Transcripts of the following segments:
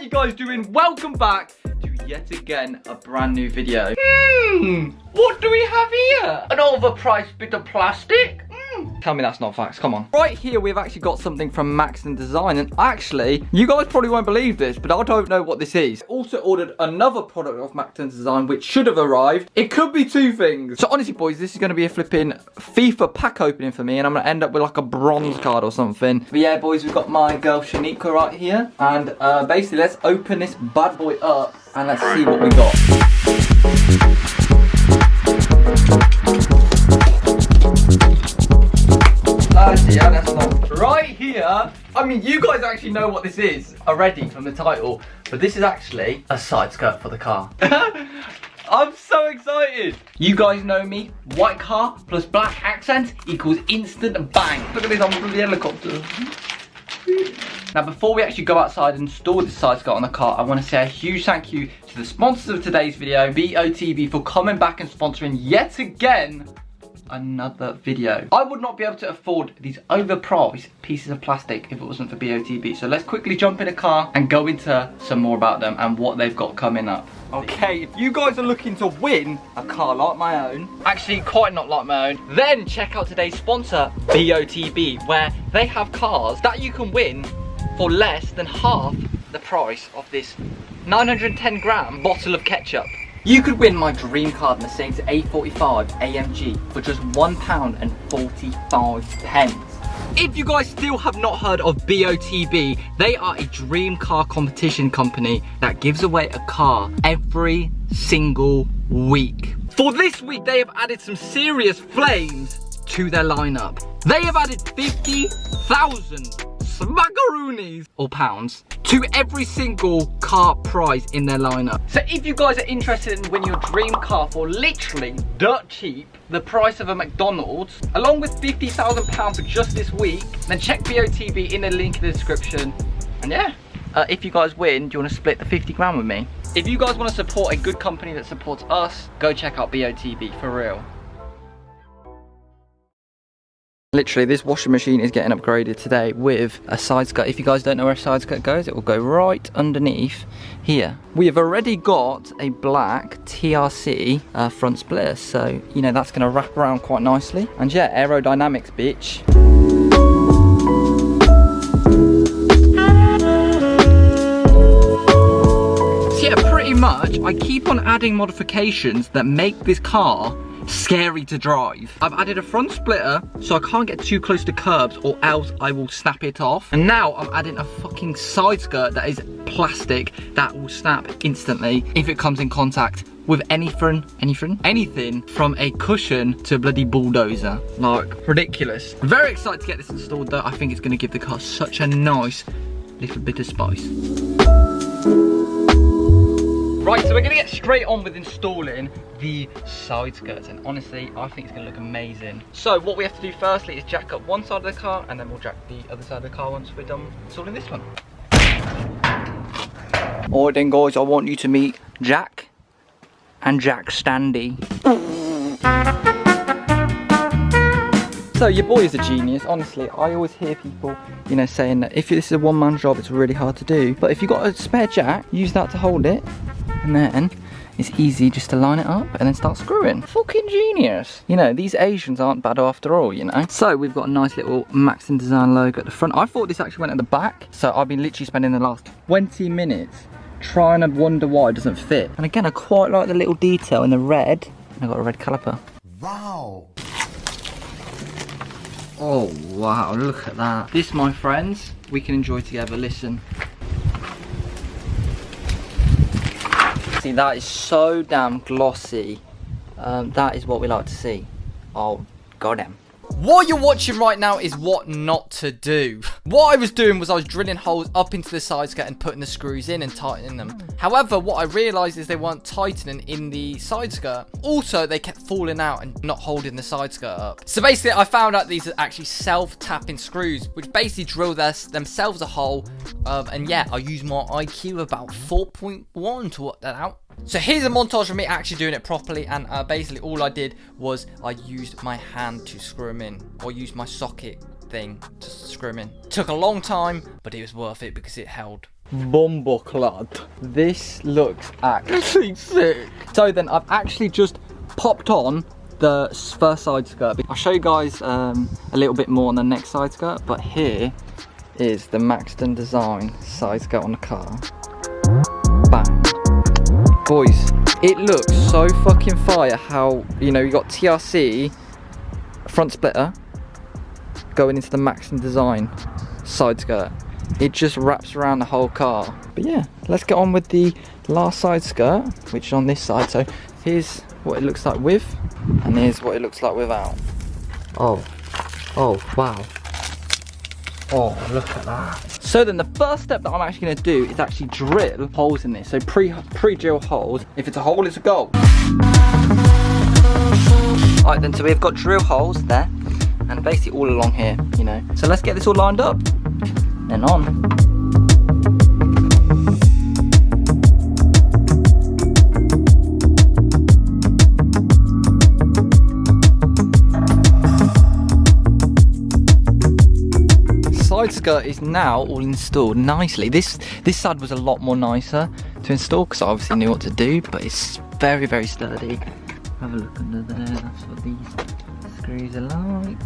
you guys doing? Welcome back to yet again a brand new video. What do we have here? An overpriced bit of plastic? Tell me that's not facts, come on. Right here we've actually got something from Maxton Design, and actually, you guys probably won't believe this, but I don't know what this is. Also ordered another product of Maxton Design which should have arrived. It could be two things. So honestly boys, this is going to be a flipping FIFA pack opening for me, and I'm going to end up with like a bronze card or something. But yeah boys, we've got my girl Shanika right here, and basically let's open this bad boy up and let's see what we got. Yeah, that's not right here. I mean, you guys actually know what this is already from the title, but this is actually a side skirt for the car. I'm so excited. You guys know me. White car plus black accent equals instant bang. Look at this on the helicopter. Now, before we actually go outside and install this side skirt on the car, I want to say a huge thank you to the sponsors of today's video, BOTB, for coming back and sponsoring yet again another video. I would not be able to afford these overpriced pieces of plastic if it wasn't for BOTB. So let's quickly jump in a car and go into some more about them and what they've got coming up. Okay, if you guys are looking to win a car like my own, actually quite not like my own, then check out today's sponsor, BOTB, where they have cars that you can win for less than half the price of this 910 gram bottle of ketchup. You could win my dream car, Mercedes A45 AMG, for just £1.45. If you guys still have not heard of BOTB, they are a dream car competition company that gives away a car every single week. For this week, they have added some serious flames to their lineup. They have added 50,000 smackaroonies or pounds to every single car prize in their lineup. So if you guys are interested in winning your dream car for literally dirt cheap, the price of a McDonald's, along with £50,000 for just this week, then check BOTB in the link in the description. And yeah, if you guys win, do you want to split the 50 grand with me? If you guys want to support a good company that supports us, go check out BOTB, for real. Literally, this washing machine is getting upgraded today with a side skirt. If you guys don't know where a side skirt goes, it will go right underneath here. We have already got a black TRC front splitter, so you know that's going to wrap around quite nicely. And yeah, aerodynamics, bitch. So yeah, pretty much, I keep on adding modifications that make this car scary to drive. I've added a front splitter so I can't get too close to curbs or else I will snap it off. And now I'm adding a fucking side skirt that is plastic that will snap instantly if it comes in contact with anything from a cushion to a bloody bulldozer. Like, ridiculous. Very excited to get this installed though. I think it's going to give the car such a nice little bit of spice. Right, so we're going to get straight on with installing the side skirts, and honestly, I think it's going to look amazing. So what we have to do firstly is jack up one side of the car, and then we'll jack the other side of the car once we're done installing this one. Alright then guys, I want you to meet Jack and Jack Standy. So your boy is a genius, honestly. I always hear people, you know, saying that if this is a one-man job, it's really hard to do. But if you've got a spare jack, use that to hold it. And then it's easy just to line it up and then start screwing. Fucking genius. You know, these Asians aren't bad after all, you know. So we've got a nice little Maxton Design logo at the front. I thought this actually went at the back. So I've been literally spending the last 20 minutes trying to wonder why it doesn't fit. And again, I quite like the little detail in the red. And I've got a red caliper. Wow. Oh wow, look at that. This, my friends, we can enjoy together. Listen. See, that is so damn glossy. That is what we like to see. Oh, goddamn. What you're watching right now is what not to do. What I was doing was I was drilling holes up into the side skirt and putting the screws in and tightening them. However, what I realised is they weren't tightening in the side skirt. Also, they kept falling out and not holding the side skirt up. So basically, I found out these are actually self-tapping screws, which basically drill themselves a hole. And yeah, I used my IQ about 4.1 to work that out. So here's a montage of me actually doing it properly, and basically all I did was I used my hand to screw them in, or used my socket thing to screw them in. Took a long time, but it was worth it because it held Bumbleclad. This looks actually sick. So then I've actually just popped on the first side skirt. I'll show you guys a little bit more on the next side skirt, but here is the Maxton design side skirt on the car. Bang. Boys, it looks so fucking fire how, you know, you got TRC front splitter going into the Maxton design side skirt. It just wraps around the whole car. But yeah, let's get on with the last side skirt, which is on this side. So here's what it looks like with, and here's what it looks like without. Oh wow. Oh, look at that. So then the first step that I'm actually going to do is actually drill holes in this. So pre-drill holes. If it's a hole, it's a goal. Alright then, so we've got drill holes there, and basically all along here, you know. So let's get this all lined up, then on. Side skirt is now all installed nicely. This side was a lot more nicer to install because I obviously knew what to do, but it's very, very sturdy. Have a look under there, that's what these screws are like.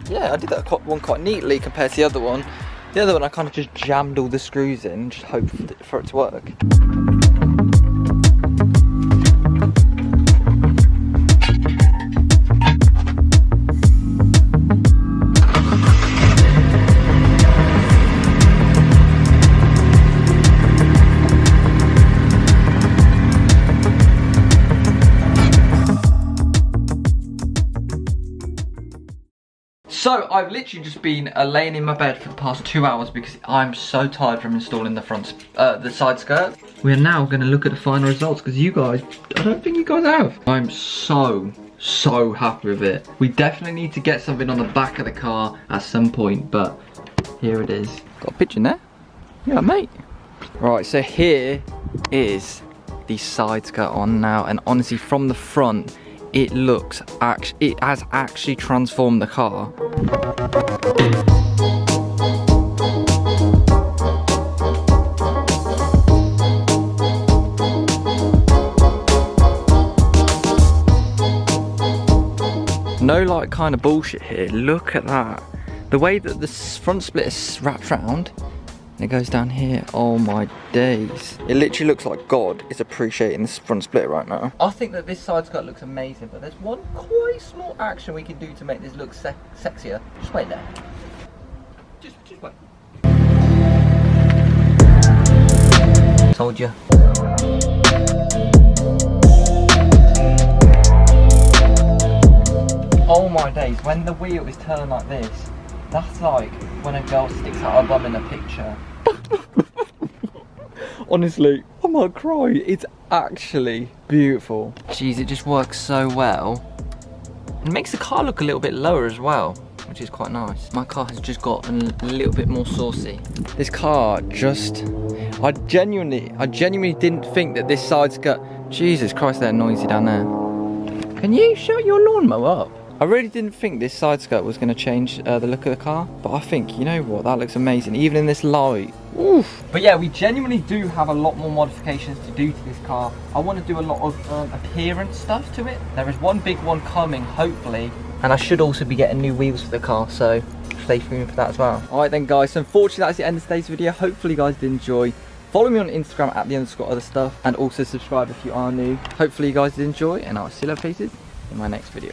Yeah, I did that one quite neatly compared to the other one. The other one I kind of just jammed all the screws in and just hoped for it to work. So I've literally just been laying in my bed for the past 2 hours because I'm so tired from installing the side skirt. We're now going to look at the final results because you guys, I don't think you guys have. I'm so happy with it. We definitely need to get something on the back of the car at some point, but here it is. Got a picture in there? Yeah, mate. Right, so here is the side skirt on now, and honestly from the front, it has actually transformed the car. No like kind of bullshit here, look at that. The way that the front split is wrapped around, and it goes down here, oh my days. It literally looks like God is appreciating this front split right now. I think that this side skirt looks amazing, but there's one quite small action we can do to make this look sexier. Just wait there. Just wait. Told you. Oh my days, when the wheel is turned like this, that's like when a girl sticks out her bum in a picture. Honestly, I might cry. It's actually beautiful. Jeez, it just works so well. It makes the car look a little bit lower as well, which is quite nice. My car has just got a little bit more saucy. This car just, I genuinely didn't think that this side skirt, Jesus Christ, they're noisy down there. Can you shut your lawnmower up? I really didn't think this side skirt was going to change the look of the car, but I think, you know what, that looks amazing, even in this light. Oof. But yeah, we genuinely do have a lot more modifications to do to this car. I want to do a lot of appearance stuff to it. There is one big one coming, hopefully, and I should also be getting new wheels for the car, so stay tuned for that as well. Alright then guys, so unfortunately that's the end of today's video. Hopefully you guys did enjoy. Follow me on Instagram at @the_OtherStuff, and also subscribe if you are new. Hopefully you guys did enjoy, and I'll see you later, faces, in my next video.